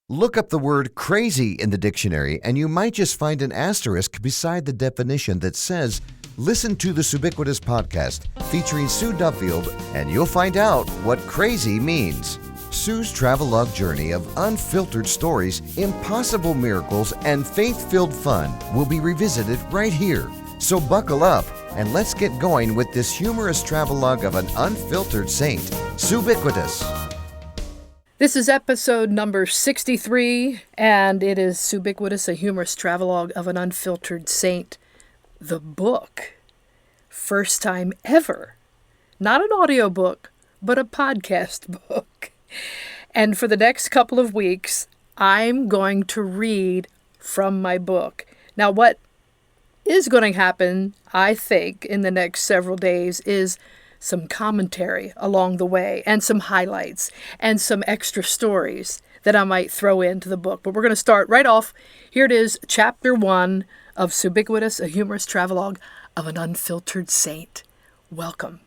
Look up the word crazy in the dictionary and you might just find an asterisk beside the definition that says, listen to the Suebiquitous podcast featuring Sue Duffield and you'll find out what crazy means. Sue's travelogue journey of unfiltered stories, impossible miracles, and faith-filled fun will be revisited right here. So buckle up and let's get going with this humorous travelogue of an unfiltered saint, Suebiquitous. This is episode number 63, and it is Suebiquitous, a humorous travelogue of an unfiltered saint, the book. First time ever. Not an audiobook, but a podcast book. And for the next couple of weeks, I'm going to read from my book. Now, what is going to happen, I think, in the next several days is some commentary along the way and some highlights and some extra stories that I might throw into the book. But we're going to start right off. Here it is, Chapter 1 of Suebiquitous, a humorous travelogue of an unfiltered saint. Welcome.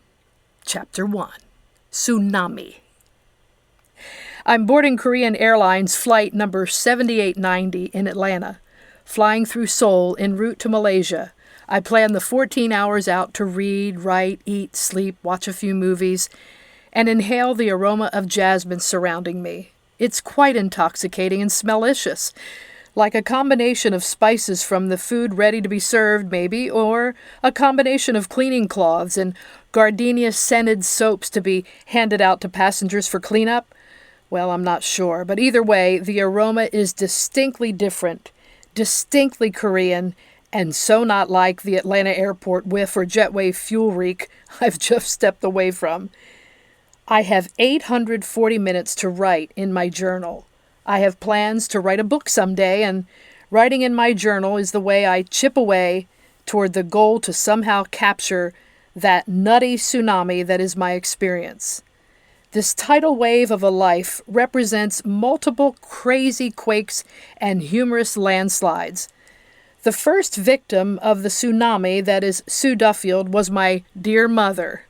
Chapter 1, Tsunami. I'm boarding Korean Airlines flight number 7890 in Atlanta, flying through Seoul en route to Malaysia. I plan the 14 hours out to read, write, eat, sleep, watch a few movies, and inhale the aroma of jasmine surrounding me. It's quite intoxicating and smellicious, like a combination of spices from the food ready to be served, maybe, or a combination of cleaning cloths and gardenia-scented soaps to be handed out to passengers for cleanup. Well, I'm not sure, but either way, the aroma is distinctly different, distinctly Korean, and so not like the Atlanta airport whiff or jetway fuel reek I've just stepped away from. I have 840 minutes to write in my journal. I have plans to write a book someday, and writing in my journal is the way I chip away toward the goal to somehow capture that nutty tsunami that is my experience. This tidal wave of a life represents multiple crazy quakes and humorous landslides. The first victim of the tsunami that is Sue Duffield was my dear mother.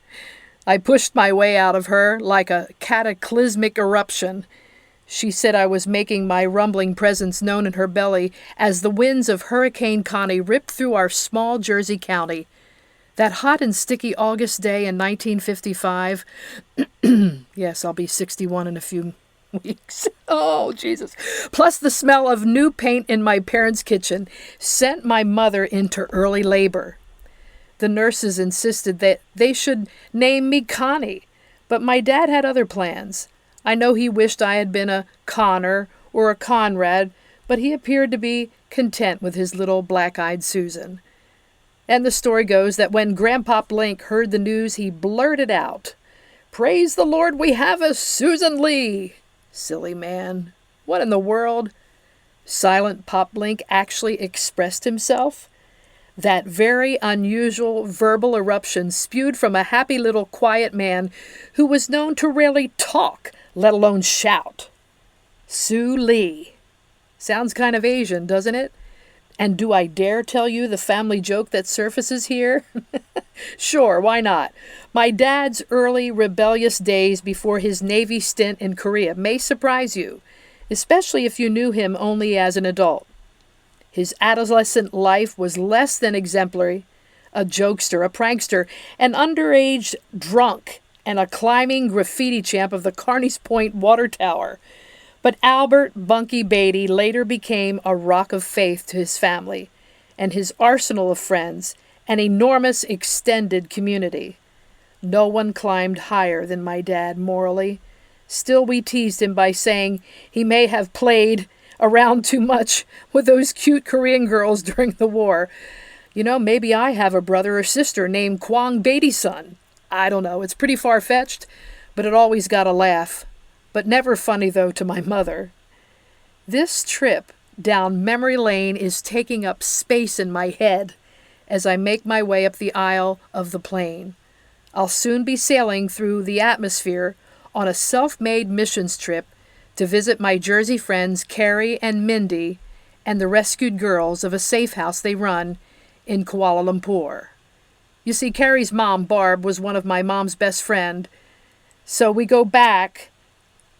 I pushed my way out of her like a cataclysmic eruption. She said I was making my rumbling presence known in her belly as the winds of Hurricane Connie ripped through our small Jersey county. That hot and sticky August day in 1955, yes, I'll be 61 in a few weeks. Oh, Jesus. Plus the smell of new paint in my parents' kitchen sent my mother into early labor. The nurses insisted that they should name me Connie, but my dad had other plans. I know he wished I had been a Connor or a Conrad, but he appeared to be content with his little black-eyed Susan. And the story goes that when Grandpa Blink heard the news, he blurted out, "Praise the Lord, we have a Susan Lee!" Silly man. What in the world? Silent Pop Blink actually expressed himself? That very unusual verbal eruption spewed from a happy little quiet man who was known to rarely talk, let alone shout. Sue Lee. Sounds kind of Asian, doesn't it? And do I dare tell you the family joke that surfaces here? Sure, why not? My dad's early rebellious days before his Navy stint in Korea may surprise you, especially if you knew him only as an adult. His adolescent life was less than exemplary, a jokester, a prankster, an underage drunk, and a climbing graffiti champ of the Carneys Point Water Tower. But Albert Bunky Beatty later became a rock of faith to his family and his arsenal of friends, an enormous extended community. No one climbed higher than my dad morally. Still, we teased him by saying he may have played around too much with those cute Korean girls during the war. You know, maybe I have a brother or sister named Kwang Beatty-son. I don't know, it's pretty far-fetched, but it always got a laugh. But never funny, though, to my mother. This trip down memory lane is taking up space in my head as I make my way up the aisle of the plane. I'll soon be sailing through the atmosphere on a self-made missions trip to visit my Jersey friends Carrie and Mindy and the rescued girls of a safe house they run in Kuala Lumpur. You see, Carrie's mom, Barb, was one of my mom's best friend, so we go back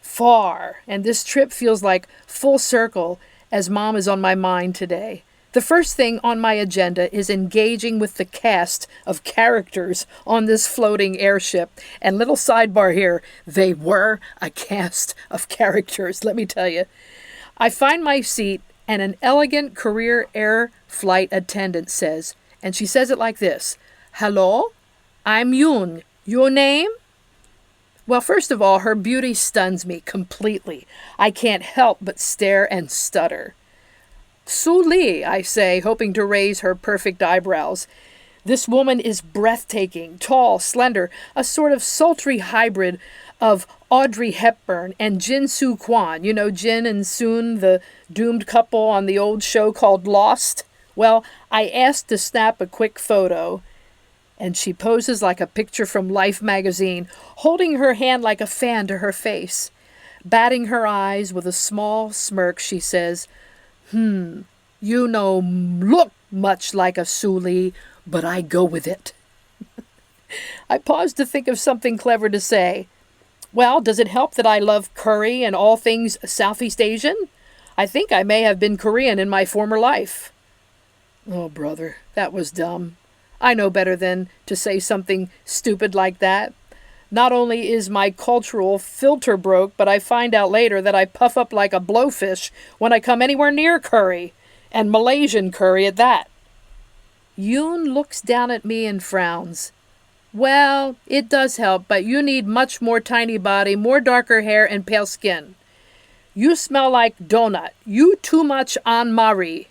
far, and this trip feels like full circle as Mom is on my mind today. The first thing on my agenda is engaging with the cast of characters on this floating airship. And little sidebar here, they were a cast of characters, let me tell you. I find my seat and an elegant career air flight attendant says, and she says it like this, "Hello, I'm Yoon. Your name?" Well, first of all, her beauty stuns me completely. I can't help but stare and stutter. "Su Lee," I say, hoping to raise her perfect eyebrows. This woman is breathtaking, tall, slender, a sort of sultry hybrid of Audrey Hepburn and Jin Soo Kwon. You know Jin and Soon, the doomed couple on the old show called Lost? Well, I asked to snap a quick photo, and she poses like a picture from Life magazine, holding her hand like a fan to her face. Batting her eyes with a small smirk, she says, "You no look much like a Su Lee, but I go with it." I paused to think of something clever to say. Well, does it help that I love curry and all things Southeast Asian? I think I may have been Korean in my former life. Oh, brother, that was dumb. I know better than to say something stupid like that. Not only is my cultural filter broke, but I find out later that I puff up like a blowfish when I come anywhere near curry, and Malaysian curry at that. Yoon looks down at me and frowns. Well, it does help, but you need much more tiny body, more darker hair, and pale skin. You smell like donut. You too much Anne-Marie.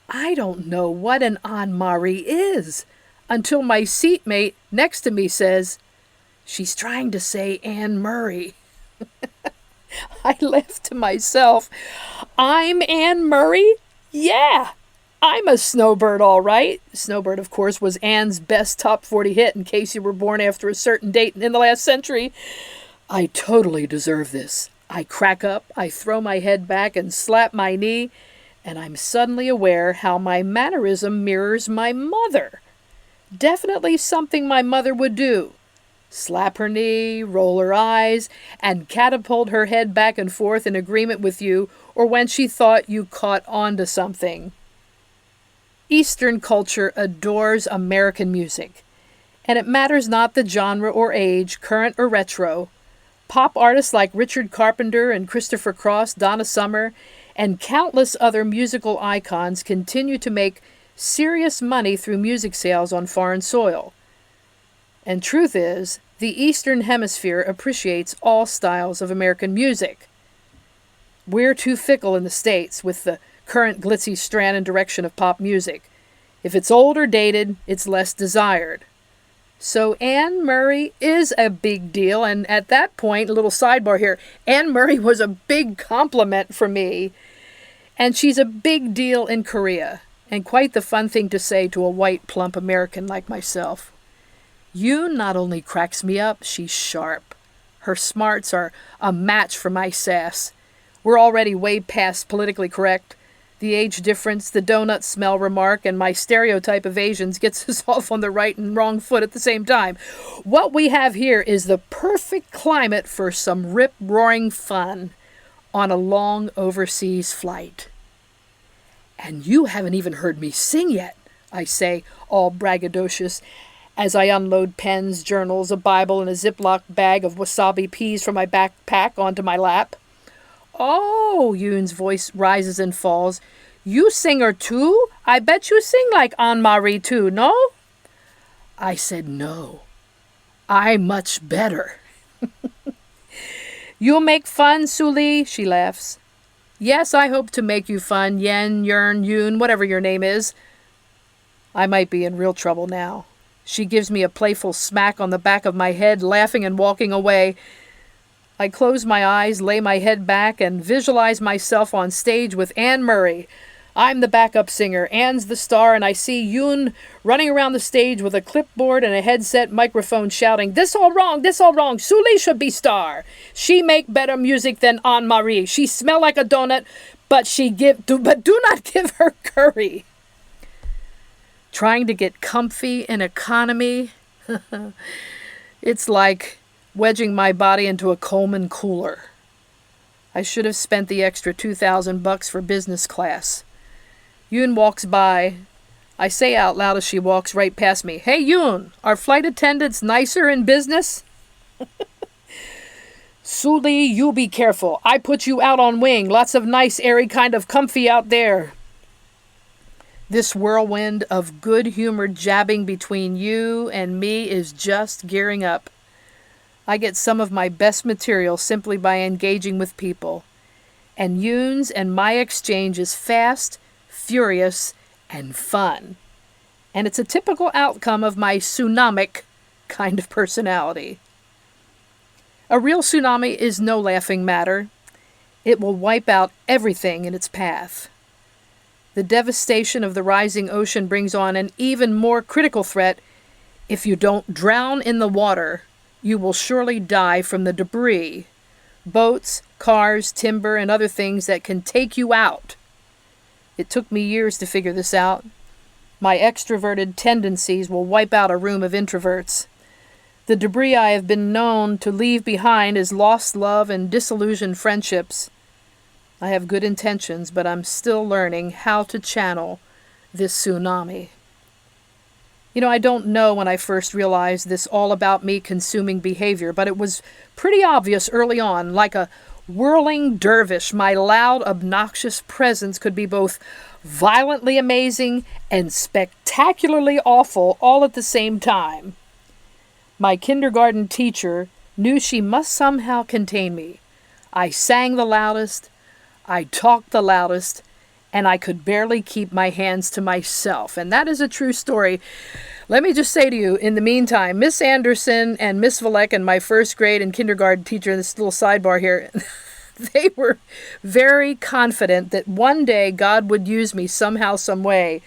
I don't know what an Anne-Marie is, until my seatmate next to me says, "She's trying to say Anne Murray." I laughed to myself. I'm Anne Murray? Yeah, I'm a snowbird, all right. Snowbird, of course, was Anne's best top 40 hit in case you were born after a certain date in the last century. I totally deserve this. I crack up, I throw my head back and slap my knee, and I'm suddenly aware how my mannerism mirrors my mother. Definitely something my mother would do. Slap her knee, roll her eyes, and catapult her head back and forth in agreement with you, or when she thought you caught on to something. Eastern culture adores American music, and it matters not the genre or age, current or retro. Pop artists like Richard Carpenter and Christopher Cross, Donna Summer, and countless other musical icons continue to make serious money through music sales on foreign soil. And truth is, the Eastern Hemisphere appreciates all styles of American music. We're too fickle in the States with the current glitzy strand and direction of pop music. If it's old or dated, it's less desired. So Anne Murray is a big deal, and at that point, a little sidebar here, Anne Murray was a big compliment for me. And she's a big deal in Korea, and quite the fun thing to say to a white, plump American like myself. Yoon not only cracks me up, she's sharp. Her smarts are a match for my sass. We're already way past politically correct. The age difference, the donut smell remark, and my stereotype of Asians gets us off on the right and wrong foot at the same time. What we have here is the perfect climate for some rip-roaring fun on a long overseas flight. And you haven't even heard me sing yet, I say, all braggadocious, as I unload pens, journals, a Bible, and a Ziploc bag of wasabi peas from my backpack onto my lap. Oh, Yoon's voice rises and falls. You singer too? I bet you sing like Anne-Marie too, no? I said no. I much better. You'll make fun, Su Lee, she laughs. Yes, I hope to make you fun, Yen, Yearn, Yoon, whatever your name is. I might be in real trouble now. She gives me a playful smack on the back of my head, laughing and walking away. I close my eyes, lay my head back, and visualize myself on stage with Anne Murray. I'm the backup singer, Anne's the star, and I see Yoon running around the stage with a clipboard and a headset microphone shouting, this all wrong, Su Lee should be star. She make better music than Anne-Marie. She smell like a donut, but do not give her curry. Trying to get comfy in economy? It's like wedging my body into a Coleman cooler. I should have spent the extra $2,000 for business class. Yoon walks by. I say out loud as she walks right past me, "Hey Yoon, are flight attendants nicer in business?" "Suli, you be careful. I put you out on wing. Lots of nice, airy kind of comfy out there." This whirlwind of good-humored jabbing between you and me is just gearing up. I get some of my best material simply by engaging with people. And Yoon's and my exchange is fast, furious, and fun. And it's a typical outcome of my tsunamic kind of personality. A real tsunami is no laughing matter. It will wipe out everything in its path. The devastation of the rising ocean brings on an even more critical threat. If you don't drown in the water, you will surely die from the debris, boats, cars, timber, and other things that can take you out. It took me years to figure this out. My extroverted tendencies will wipe out a room of introverts. The debris I have been known to leave behind is lost love and disillusioned friendships. I have good intentions, but I'm still learning how to channel this tsunami. I don't know when I first realized this all about me consuming behavior, but it was pretty obvious early on. Like a whirling dervish, my loud, obnoxious presence could be both violently amazing and spectacularly awful all at the same time. My kindergarten teacher knew she must somehow contain me. I sang the loudest, I talked the loudest, and I could barely keep my hands to myself. And that is a true story. Let me just say to you, in the meantime, Miss Anderson and Miss Valek and my first grade and kindergarten teacher, this little sidebar here, they were very confident that one day God would use me somehow, some way.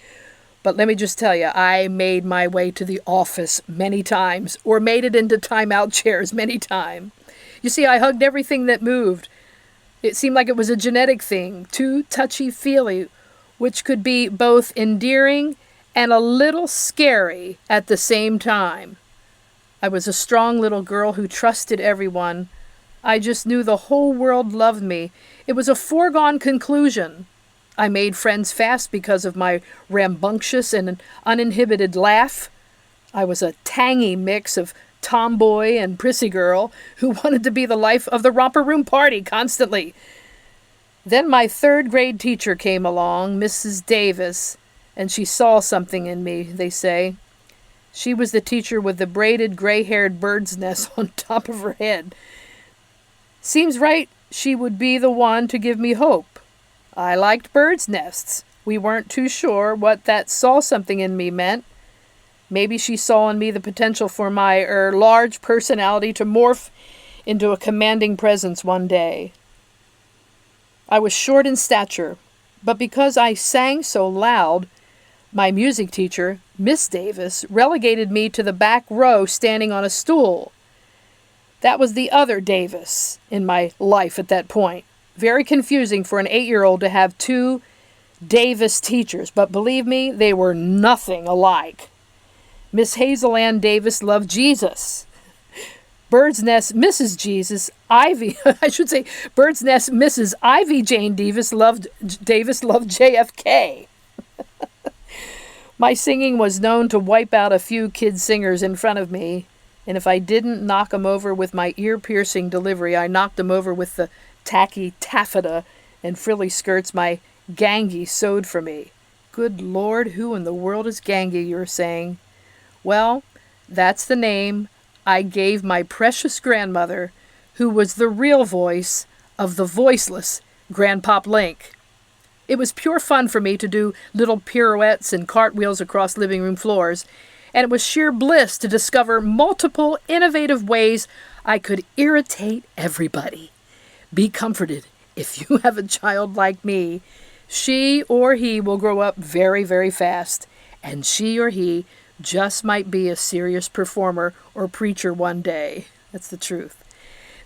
But let me just tell you, I made my way to the office many times, or made it into timeout chairs many times. You see, I hugged everything that moved. It seemed like it was a genetic thing, too touchy-feely, which could be both endearing and a little scary at the same time. I was a strong little girl who trusted everyone. I just knew the whole world loved me. It was a foregone conclusion. I made friends fast because of my rambunctious and uninhibited laugh. I was a tangy mix of tomboy and prissy girl who wanted to be the life of the romper room party constantly. Then my third grade teacher came along, Mrs. Davis, and she saw something in me, they say. She was the teacher with the braided gray-haired bird's nest on top of her head. Seems right she would be the one to give me hope. I liked birds' nests. We weren't too sure what that saw something in me meant. Maybe she saw in me the potential for my large personality to morph into a commanding presence one day. I was short in stature, but because I sang so loud, my music teacher, Miss Davis, relegated me to the back row standing on a stool. That was the other Davis in my life at that point. Very confusing for an 8-year-old to have two Davis teachers, but believe me, they were nothing alike. Miss Hazel Ann Davis loved Jesus. Bird's Nest Mrs. Bird's Nest Mrs. Ivy Jane Davis loved JFK. My singing was known to wipe out a few kid singers in front of me, and if I didn't knock them over with my ear-piercing delivery, I knocked them over with the tacky taffeta and frilly skirts my Gangy sewed for me. Good Lord, who in the world is Gangy, you're saying? Well, that's the name I gave my precious grandmother, who was the real voice of the voiceless Grandpop Link. It was pure fun for me to do little pirouettes and cartwheels across living room floors, and it was sheer bliss to discover multiple innovative ways I could irritate everybody. Be comforted. If you have a child like me, she or he will grow up very, very fast, and she or he just might be a serious performer or preacher one day. That's the truth.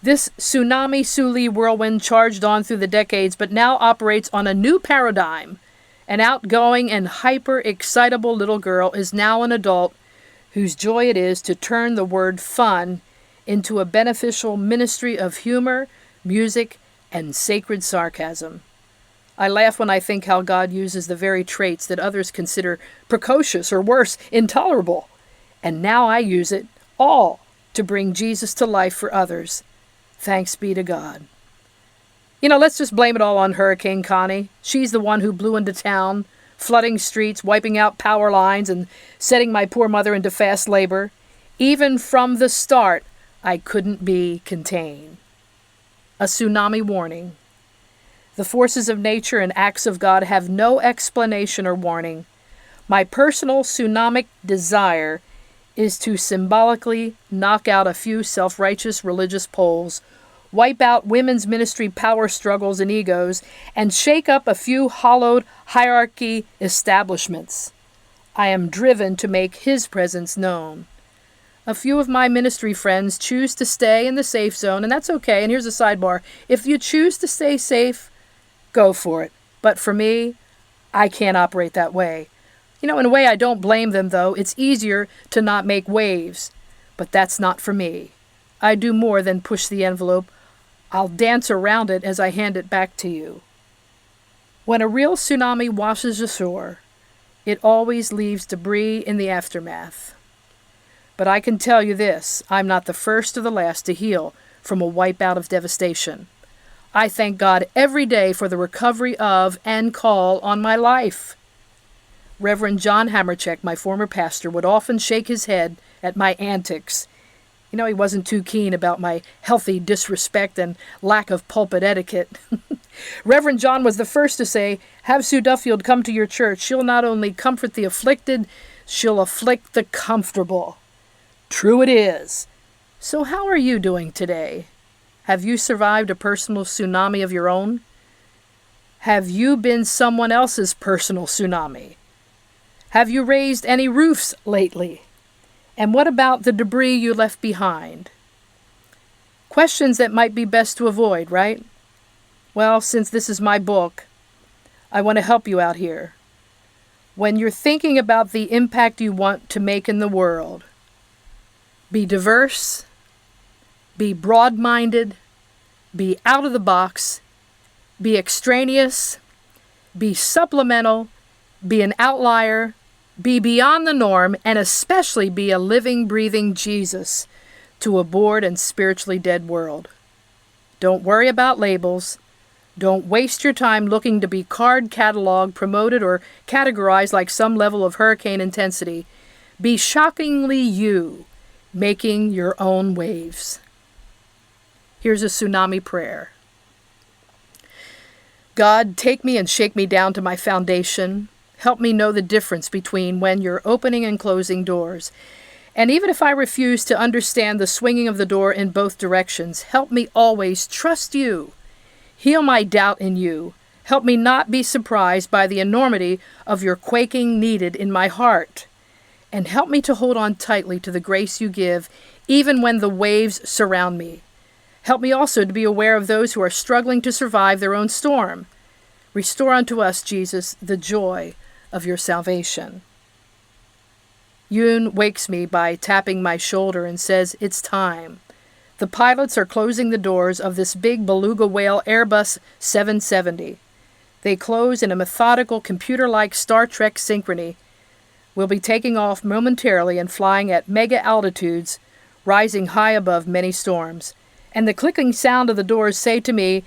This tsunami Suli whirlwind charged on through the decades, but now operates on a new paradigm. An outgoing and hyper-excitable little girl is now an adult whose joy it is to turn the word fun into a beneficial ministry of humor, music, and sacred sarcasm. I laugh when I think how God uses the very traits that others consider precocious or worse, intolerable. And now I use it all to bring Jesus to life for others. Thanks be to God. Let's just blame it all on Hurricane Connie. She's the one who blew into town, flooding streets, wiping out power lines, and setting my poor mother into fast labor. Even from the start, I couldn't be contained. A tsunami warning. The forces of nature and acts of God have no explanation or warning. My personal tsunamic desire is to symbolically knock out a few self-righteous religious poles, wipe out women's ministry power struggles and egos, and shake up a few hollowed hierarchy establishments. I am driven to make His presence known. A few of my ministry friends choose to stay in the safe zone, and that's okay. And here's a sidebar. If you choose to stay safe, go for it. But for me, I can't operate that way. In a way, I don't blame them, though. It's easier to not make waves. But that's not for me. I do more than push the envelope. I'll dance around it as I hand it back to you. When a real tsunami washes ashore, it always leaves debris in the aftermath. But I can tell you this, I'm not the first or the last to heal from a wipeout of devastation. I thank God every day for the recovery of and call on my life. Reverend John Hammercheck, my former pastor, would often shake his head at my antics. He wasn't too keen about my healthy disrespect and lack of pulpit etiquette. Reverend John was the first to say, "Have Sue Duffield come to your church. She'll not only comfort the afflicted, she'll afflict the comfortable." True it is. So how are you doing today? Have you survived a personal tsunami of your own? Have you been someone else's personal tsunami? Have you raised any roofs lately? And what about the debris you left behind? Questions that might be best to avoid, right? Well, since this is my book, I want to help you out here. When you're thinking about the impact you want to make in the world, be diverse, be broad-minded, be out of the box, be extraneous, be supplemental, be an outlier, be beyond the norm, and especially be a living, breathing Jesus to a bored and spiritually dead world. Don't worry about labels. Don't waste your time looking to be card cataloged, promoted, or categorized like some level of hurricane intensity. Be shockingly you, making your own waves. Here's a tsunami prayer. God, take me and shake me down to my foundation. Help me know the difference between when you're opening and closing doors. And even if I refuse to understand the swinging of the door in both directions, help me always trust you. Heal my doubt in you. Help me not be surprised by the enormity of your quaking needed in my heart. And help me to hold on tightly to the grace you give, even when the waves surround me. Help me also to be aware of those who are struggling to survive their own storm. Restore unto us, Jesus, the joy of your salvation. Yoon wakes me by tapping my shoulder and says, "It's time." The pilots are closing the doors of this big beluga whale Airbus 770. They close in a methodical, computer-like Star Trek synchrony. We'll be taking off momentarily and flying at mega altitudes, rising high above many storms. And the clicking sound of the doors say to me,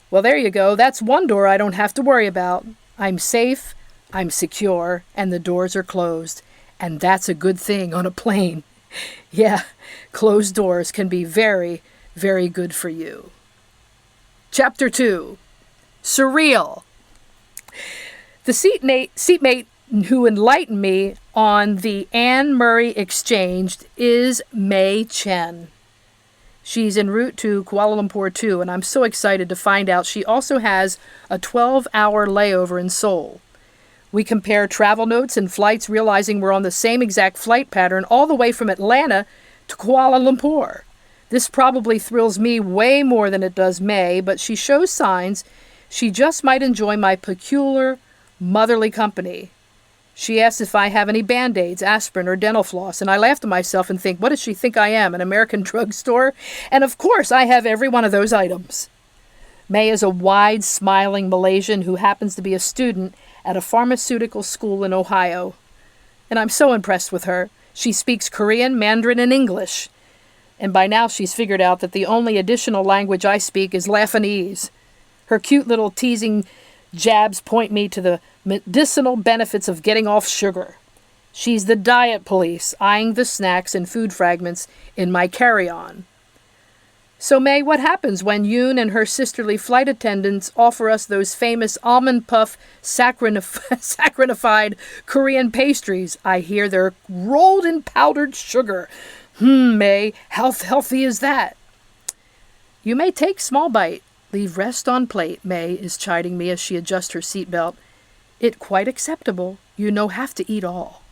well, there you go, that's one door I don't have to worry about. I'm safe, I'm secure, and the doors are closed. And that's a good thing on a plane. Yeah, closed doors can be very, very good for you. Chapter 2. Surreal. The seatmate who enlightened me on the Anne Murray Exchange is May Chen. She's en route to Kuala Lumpur too, and I'm so excited to find out she also has a 12-hour layover in Seoul. We compare travel notes and flights, realizing we're on the same exact flight pattern all the way from Atlanta to Kuala Lumpur. This probably thrills me way more than it does May, but she shows signs she just might enjoy my peculiar, motherly company. She asks if I have any Band-Aids, aspirin, or dental floss, and I laugh to myself and think, what does she think I am, an American drugstore? And of course, I have every one of those items. May is a wide, smiling Malaysian who happens to be a student at a pharmaceutical school in Ohio. And I'm so impressed with her. She speaks Korean, Mandarin, and English. And by now she's figured out that the only additional language I speak is Lafanese. Her cute little teasing jabs point me to the medicinal benefits of getting off sugar. She's the diet police, eyeing the snacks and food fragments in my carry-on. So, May, what happens when Yoon and her sisterly flight attendants offer us those famous almond puff saccharinified Korean pastries? I hear they're rolled in powdered sugar. May, how healthy is that? You may take small bite. Leave rest on plate, May is chiding me as she adjusts her seatbelt. It quite acceptable. You no have to eat all.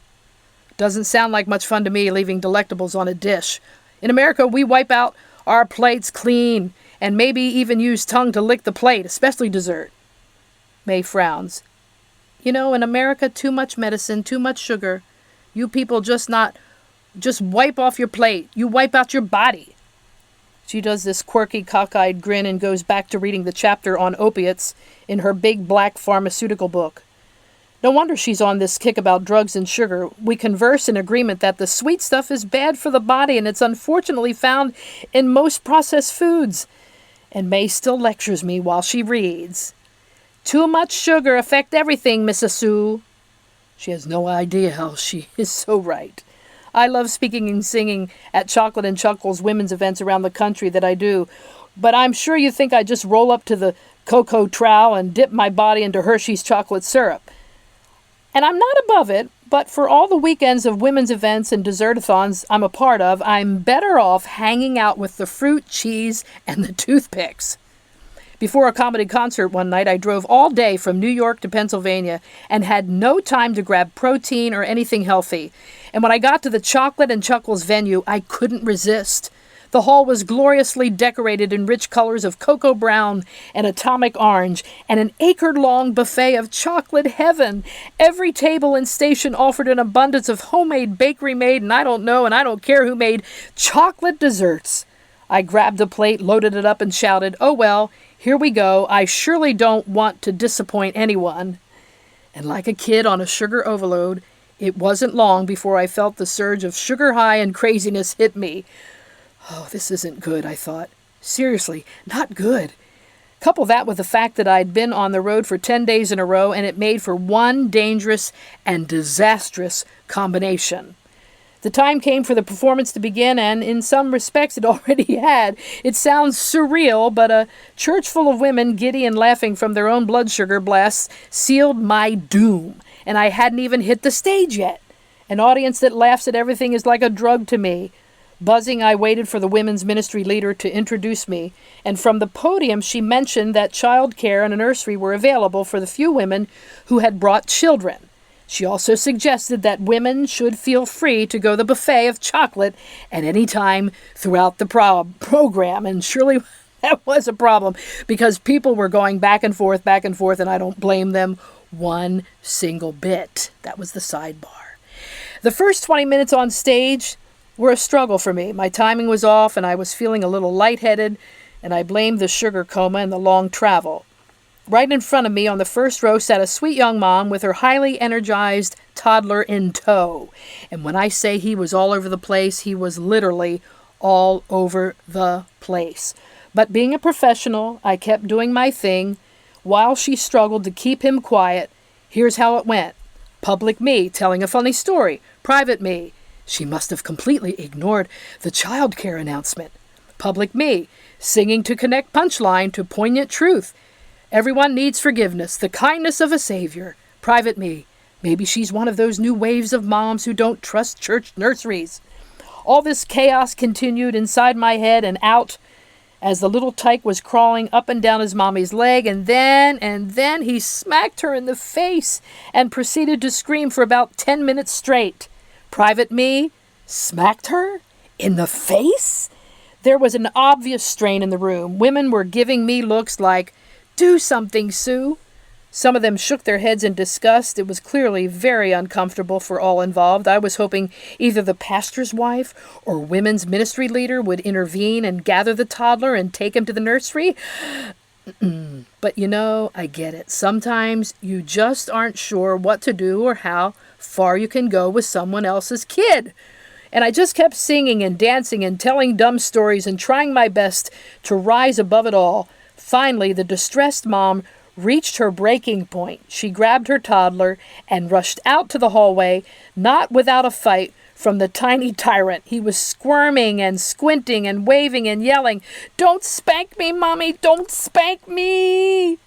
Doesn't sound like much fun to me, leaving delectables on a dish. In America, we wipe out our plates clean and maybe even use tongue to lick the plate, especially dessert. May frowns. You know, in America, too much medicine, too much sugar. You people just wipe off your plate. You wipe out your body. She does this quirky, cockeyed grin and goes back to reading the chapter on opiates in her big black pharmaceutical book. No wonder she's on this kick about drugs and sugar. We converse in agreement that the sweet stuff is bad for the body and it's unfortunately found in most processed foods. And May still lectures me while she reads. Too much sugar affect everything, Mrs. Sue. She has no idea how she is so right. I love speaking and singing at Chocolate and Chuckles women's events around the country that I do, but I'm sure you think I just roll up to the cocoa trowel and dip my body into Hershey's chocolate syrup. And I'm not above it, but for all the weekends of women's events and dessert-a-thons I'm a part of, I'm better off hanging out with the fruit, cheese, and the toothpicks. Before a comedy concert one night, I drove all day from New York to Pennsylvania and had no time to grab protein or anything healthy. And when I got to the Chocolate and Chuckles venue, I couldn't resist. The hall was gloriously decorated in rich colors of cocoa brown and atomic orange, and an acre-long buffet of chocolate heaven. Every table and station offered an abundance of homemade bakery-made, and I don't care who made, chocolate desserts. I grabbed a plate, loaded it up, and shouted, "Oh well, here we go. I surely don't want to disappoint anyone." And like a kid on a sugar overload, it wasn't long before I felt the surge of sugar high and craziness hit me. Oh, this isn't good, I thought. Seriously, not good. Couple that with the fact that I'd been on the road for 10 days in a row, and it made for one dangerous and disastrous combination. The time came for the performance to begin, and in some respects it already had. It sounds surreal, but a church full of women, giddy and laughing from their own blood sugar blasts, sealed my doom. And I hadn't even hit the stage yet. An audience that laughs at everything is like a drug to me. Buzzing, I waited for the women's ministry leader to introduce me, and from the podium she mentioned that child care and a nursery were available for the few women who had brought children. She also suggested that women should feel free to go to the buffet of chocolate at any time throughout the program, and surely that was a problem, because people were going back and forth, and I don't blame them one single bit. That was the sidebar. The first 20 minutes on stage were a struggle for me. My timing was off, and I was feeling a little lightheaded, and I blamed the sugar coma and the long travel. Right in front of me on the first row sat a sweet young mom with her highly energized toddler in tow. And when I say he was all over the place, he was literally all over the place. But being a professional, I kept doing my thing while she struggled to keep him quiet. Here's how it went. Public me telling a funny story. Private me. She must have completely ignored the child care announcement. Public me singing to connect punchline to poignant truth. Everyone needs forgiveness, the kindness of a savior. Private me. Maybe she's one of those new waves of moms who don't trust church nurseries. All this chaos continued inside my head and out as the little tyke was crawling up and down his mommy's leg, and then he smacked her in the face and proceeded to scream for about 10 minutes straight. Private me smacked her in the face? There was an obvious strain in the room. Women were giving me looks like, "Do something, Sue." Some of them shook their heads in disgust. It was clearly very uncomfortable for all involved. I was hoping either the pastor's wife or women's ministry leader would intervene and gather the toddler and take him to the nursery. But I get it. Sometimes you just aren't sure what to do or how far you can go with someone else's kid. And I just kept singing and dancing and telling dumb stories and trying my best to rise above it all. Finally, the distressed mom reached her breaking point. She grabbed her toddler and rushed out to the hallway, not without a fight from the tiny tyrant. He was squirming and squinting and waving and yelling, "Don't spank me, Mommy! Don't spank me!"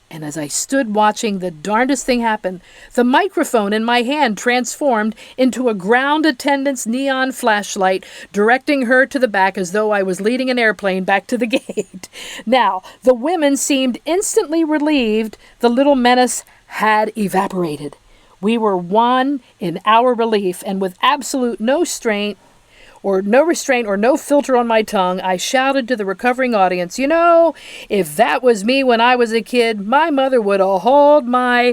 And as I stood watching the darndest thing happen, the microphone in my hand transformed into a ground attendant's neon flashlight, directing her to the back as though I was leading an airplane back to the gate. Now, the women seemed instantly relieved. The little menace had evaporated. We were one in our relief, and with absolute no restraint or no filter on my tongue, I shouted to the recovering audience, if that was me when I was a kid, my mother would have hauled my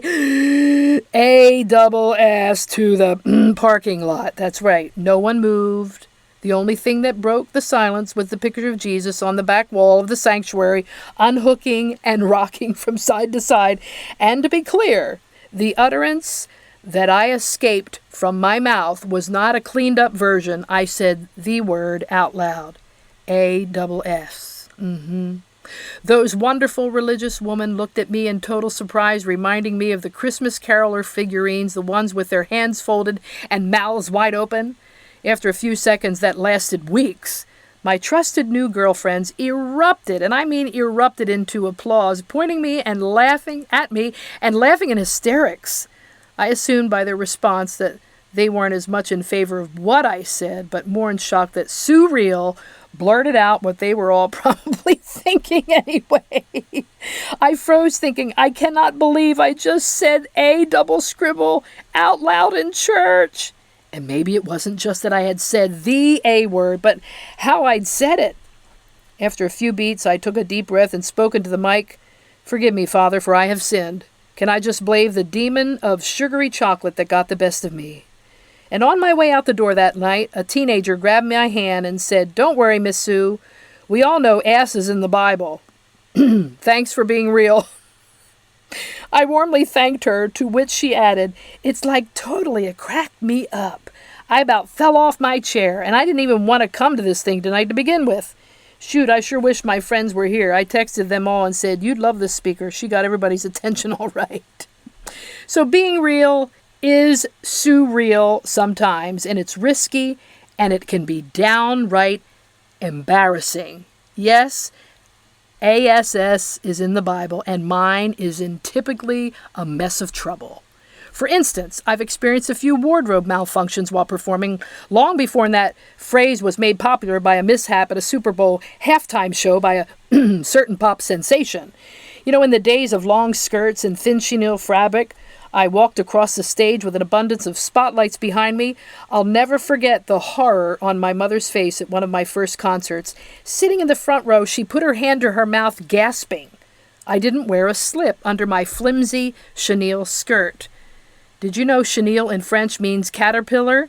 ass to the parking lot. That's right. No one moved. The only thing that broke the silence was the picture of Jesus on the back wall of the sanctuary, unhooking and rocking from side to side. And to be clear, the utterance that I escaped from my mouth was not a cleaned up version. I said the word out loud. ASS. Those wonderful religious women looked at me in total surprise, reminding me of the Christmas caroler figurines, the ones with their hands folded and mouths wide open. After a few seconds that lasted weeks, my trusted new girlfriends erupted, and I mean erupted into applause, pointing me and laughing at me and laughing in hysterics. I assumed by their response that they weren't as much in favor of what I said, but more in shock that Sue Real blurted out what they were all probably thinking anyway. I froze thinking, I cannot believe I just said a double scribble out loud in church. And maybe it wasn't just that I had said the A word, but how I'd said it. After a few beats, I took a deep breath and spoke into the mic. "Forgive me, Father, for I have sinned. Can I just blame the demon of sugary chocolate that got the best of me?" And on my way out the door that night, a teenager grabbed my hand and said, "Don't worry, Miss Sue. We all know ass is in the Bible. Thanks for being real." I warmly thanked her, to which she added, "It's like totally it cracked me up. I about fell off my chair, and I didn't even want to come to this thing tonight to begin with. Shoot, I sure wish my friends were here. I texted them all and said, you'd love this speaker. She got everybody's attention all right." So being real is surreal sometimes, and it's risky, and it can be downright embarrassing. Yes, ASS is in the Bible, and mine is in typically a mess of trouble. For instance, I've experienced a few wardrobe malfunctions while performing long before that phrase was made popular by a mishap at a Super Bowl halftime show by a certain pop sensation. In the days of long skirts and thin chenille fabric, I walked across the stage with an abundance of spotlights behind me. I'll never forget the horror on my mother's face at one of my first concerts. Sitting in the front row, she put her hand to her mouth, gasping. I didn't wear a slip under my flimsy chenille skirt. Did you know chenille in French means caterpillar?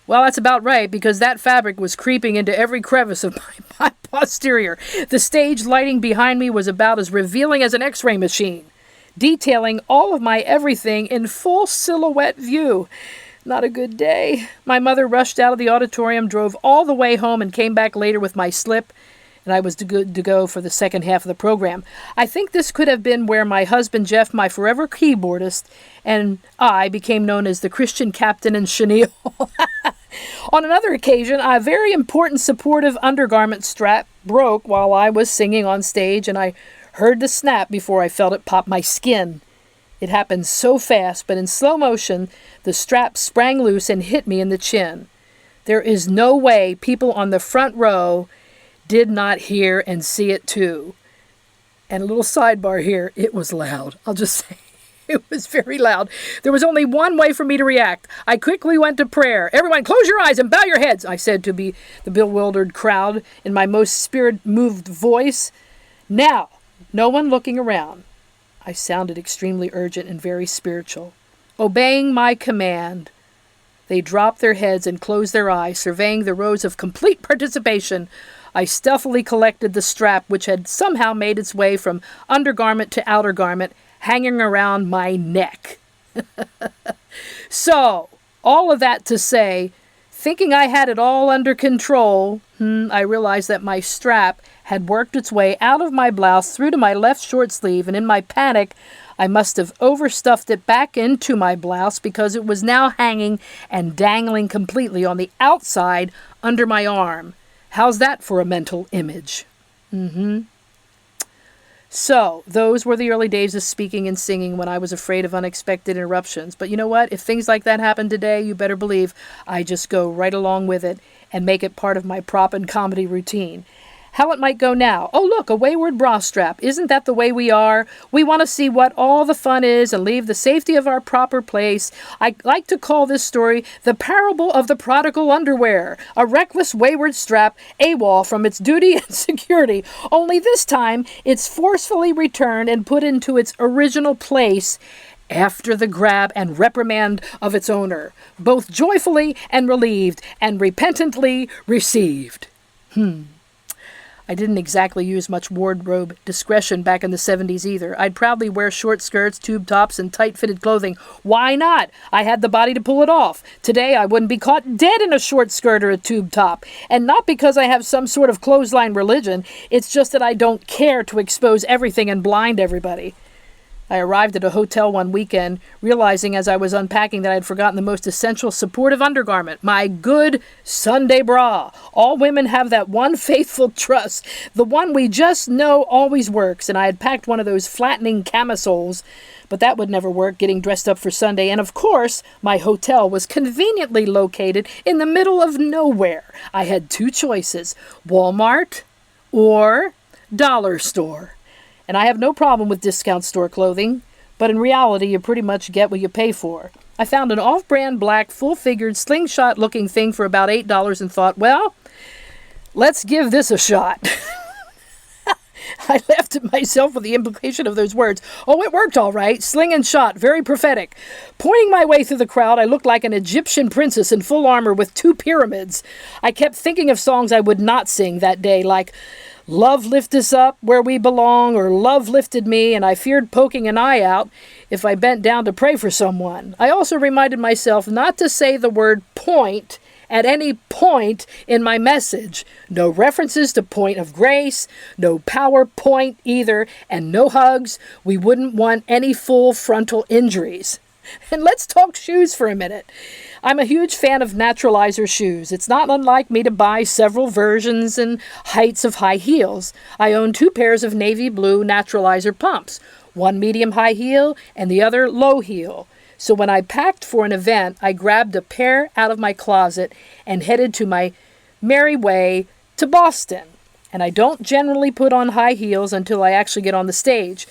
Well, that's about right, because that fabric was creeping into every crevice of my posterior. The stage lighting behind me was about as revealing as an X-ray machine, detailing all of my everything in full silhouette view. Not a good day. My mother rushed out of the auditorium, drove all the way home, and came back later with my slip, and I was good to go for the second half of the program. I think this could have been where my husband Jeff, my forever keyboardist, and I became known as the Christian captain in chenille. On another occasion, a very important supportive undergarment strap broke while I was singing on stage, and I heard the snap before I felt it pop my skin. It happened so fast, but in slow motion, the strap sprang loose and hit me in the chin. There is no way people on the front row did not hear and see it too. And a little sidebar here, it was loud. I'll just say, it was very loud. There was only one way for me to react. I quickly went to prayer. "Everyone, close your eyes and bow your heads," I said to the bewildered crowd in my most spirit-moved voice. Now, no one looking around. I sounded extremely urgent and very spiritual. Obeying my command, they dropped their heads and closed their eyes, surveying the rows of complete participation. I stealthily collected the strap, which had somehow made its way from undergarment to outer garment, hanging around my neck. So, all of that to say, thinking I had it all under control, I realized that my strap had worked its way out of my blouse through to my left short sleeve, and in my panic, I must have overstuffed it back into my blouse because it was now hanging and dangling completely on the outside under my arm. How's that for a mental image? So, those were the early days of speaking and singing when I was afraid of unexpected interruptions. But you know what? If things like that happen today, you better believe I just go right along with it and make it part of my prop and comedy routine. How it might go now. Oh, look, a wayward bra strap. Isn't that the way we are? We want to see what all the fun is and leave the safety of our proper place. I like to call this story the parable of the prodigal underwear. A reckless wayward strap, AWOL from its duty and security. Only this time, it's forcefully returned and put into its original place after the grab and reprimand of its owner, both joyfully and relieved and repentantly received. I didn't exactly use much wardrobe discretion back in the 70s either. I'd proudly wear short skirts, tube tops, and tight-fitted clothing. Why not? I had the body to pull it off. Today, I wouldn't be caught dead in a short skirt or a tube top. And not because I have some sort of clothesline religion. It's just that I don't care to expose everything and blind everybody. I arrived at a hotel one weekend, realizing as I was unpacking that I had forgotten the most essential supportive undergarment, my good Sunday bra. All women have that one faithful truss, the one we just know always works, and I had packed one of those flattening camisoles, but that would never work getting dressed up for Sunday, and of course, my hotel was conveniently located in the middle of nowhere. I had two choices, Walmart or dollar store. And I have no problem with discount store clothing, but in reality, you pretty much get what you pay for. I found an off-brand black, full-figured, slingshot-looking thing for about $8 and thought, well, let's give this a shot. I laughed at myself with the implication of those words. Oh, it worked all right. Sling and shot. Very prophetic. Pointing my way through the crowd, I looked like an Egyptian princess in full armor with two pyramids. I kept thinking of songs I would not sing that day, like Love Lift Us Up Where We Belong or Love Lifted Me, and I feared poking an eye out if I bent down to pray for someone. I also reminded myself not to say the word point at any point in my message. No references to point of grace, no PowerPoint either, and no hugs. We wouldn't want any full frontal injuries. And let's talk shoes for a minute. I'm a huge fan of naturalizer shoes. It's not unlike me to buy several versions and heights of high heels. I own 2 pairs of navy blue naturalizer pumps, one medium high heel and the other low heel. So when I packed for an event, I grabbed a pair out of my closet and headed to my merry way to Boston. And I don't generally put on high heels until I actually get on the stage.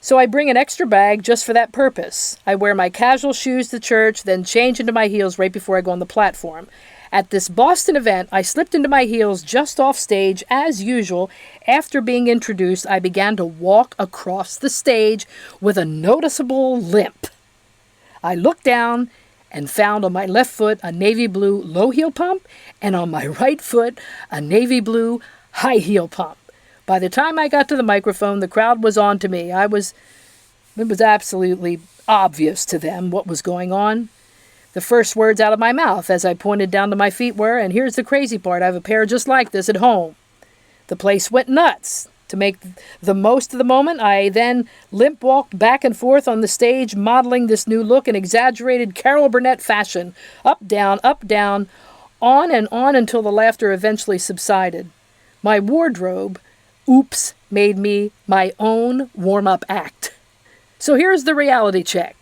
So I bring an extra bag just for that purpose. I wear my casual shoes to church, then change into my heels right before I go on the platform. At this Boston event, I slipped into my heels just off stage as usual. After being introduced, I began to walk across the stage with a noticeable limp. I looked down and found on my left foot a navy blue low heel pump and on my right foot a navy blue high heel pump. By the time I got to the microphone, the crowd was on to me. It was absolutely obvious to them what was going on. The first words out of my mouth as I pointed down to my feet were, and here's the crazy part, I have a pair just like this at home. The place went nuts. To make the most of the moment, I then limp walked back and forth on the stage, modeling this new look in exaggerated Carol Burnett fashion. Up, down, on and on until the laughter eventually subsided. My wardrobe, oops, made me my own warm-up act. So here's the reality check.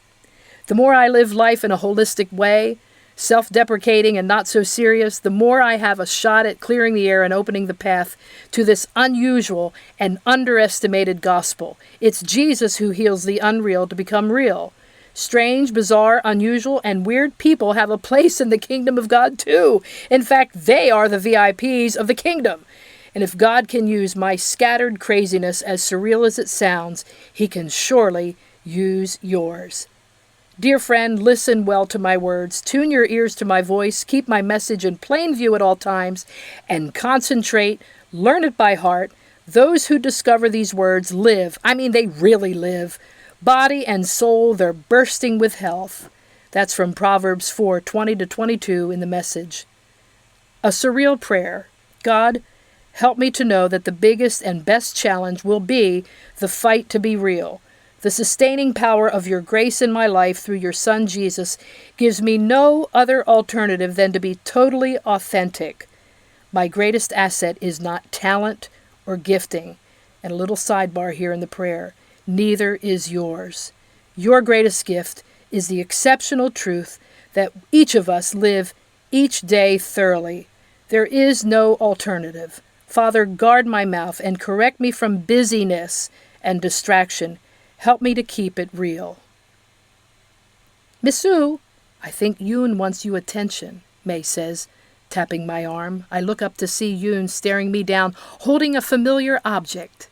The more I live life in a holistic way, self-deprecating and not so serious, the more I have a shot at clearing the air and opening the path to this unusual and underestimated gospel. It's Jesus who heals the unreal to become real. Strange, bizarre, unusual, and weird people have a place in the kingdom of God too. In fact, they are the VIPs of the kingdom. And if God can use my scattered craziness, as surreal as it sounds, He can surely use yours. Dear friend, listen well to my words. Tune your ears to my voice. Keep my message in plain view at all times. And concentrate. Learn it by heart. Those who discover these words live. I mean, they really live. Body and soul, they're bursting with health. That's from Proverbs 4:20-22 in the Message. A surreal prayer. God, help me to know that the biggest and best challenge will be the fight to be real. The sustaining power of your grace in my life through your Son Jesus gives me no other alternative than to be totally authentic. My greatest asset is not talent or gifting. And a little sidebar here in the prayer. Neither is yours. Your greatest gift is the exceptional truth that each of us live each day thoroughly. There is no alternative. Father, guard my mouth and correct me from busyness and distraction. Help me to keep it real. Miss Sue, I think Yoon wants you attention, May says, tapping my arm. I look up to see Yoon staring me down, holding a familiar object.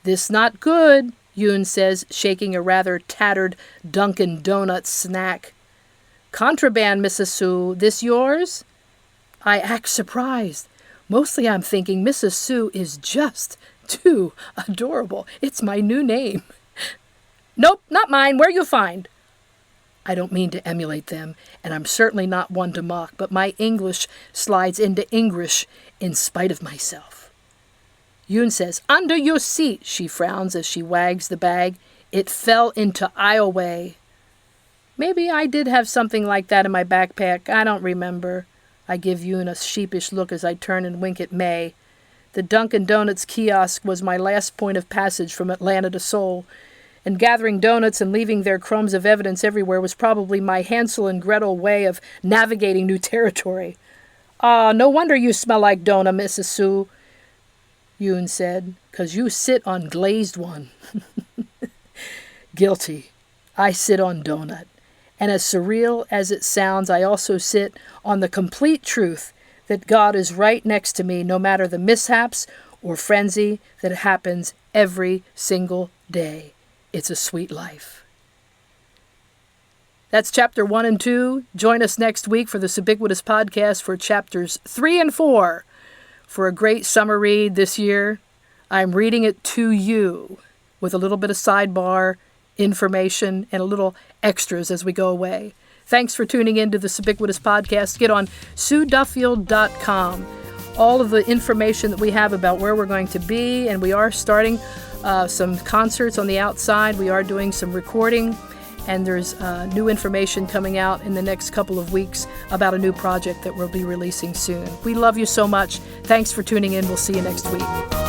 This not good, Yoon says, shaking a rather tattered Dunkin' Donuts snack. Contraband, Mrs. Sue. This yours? I act surprised. Mostly I'm thinking Mrs. Sue is just too adorable. It's my new name. Nope, not mine. Where you find? I don't mean to emulate them, and I'm certainly not one to mock, but my English slides into English in spite of myself. Yoon says, under your seat, she frowns as she wags the bag. It fell into aisleway. Maybe I did have something like that in my backpack. I don't remember. I give Yoon a sheepish look as I turn and wink at May. The Dunkin' Donuts kiosk was my last point of passage from Atlanta to Seoul, and gathering donuts and leaving their crumbs of evidence everywhere was probably my Hansel and Gretel way of navigating new territory. Ah, no wonder you smell like donut, Mrs. Sue, Yoon said, 'cause you sit on glazed one. Guilty. I sit on donut. And as surreal as it sounds, I also sit on the complete truth that God is right next to me no matter the mishaps or frenzy that happens every single day. It's a sweet life. That's chapter 1 and 2. Join us next week for the Suebiquitous podcast for chapters 3 and 4. For a great summer read this year, I'm reading it to you with a little bit of sidebar information and a little extras as we go away. Thanks for tuning in to the Suebiquitous podcast. Get on SueDuffield.com. All of the information that we have about where we're going to be, and we are starting some concerts on the outside. We are doing some recording, and there's new information coming out in the next couple of weeks about a new project that we'll be releasing soon. We love you so much. Thanks for tuning in. We'll see you next week.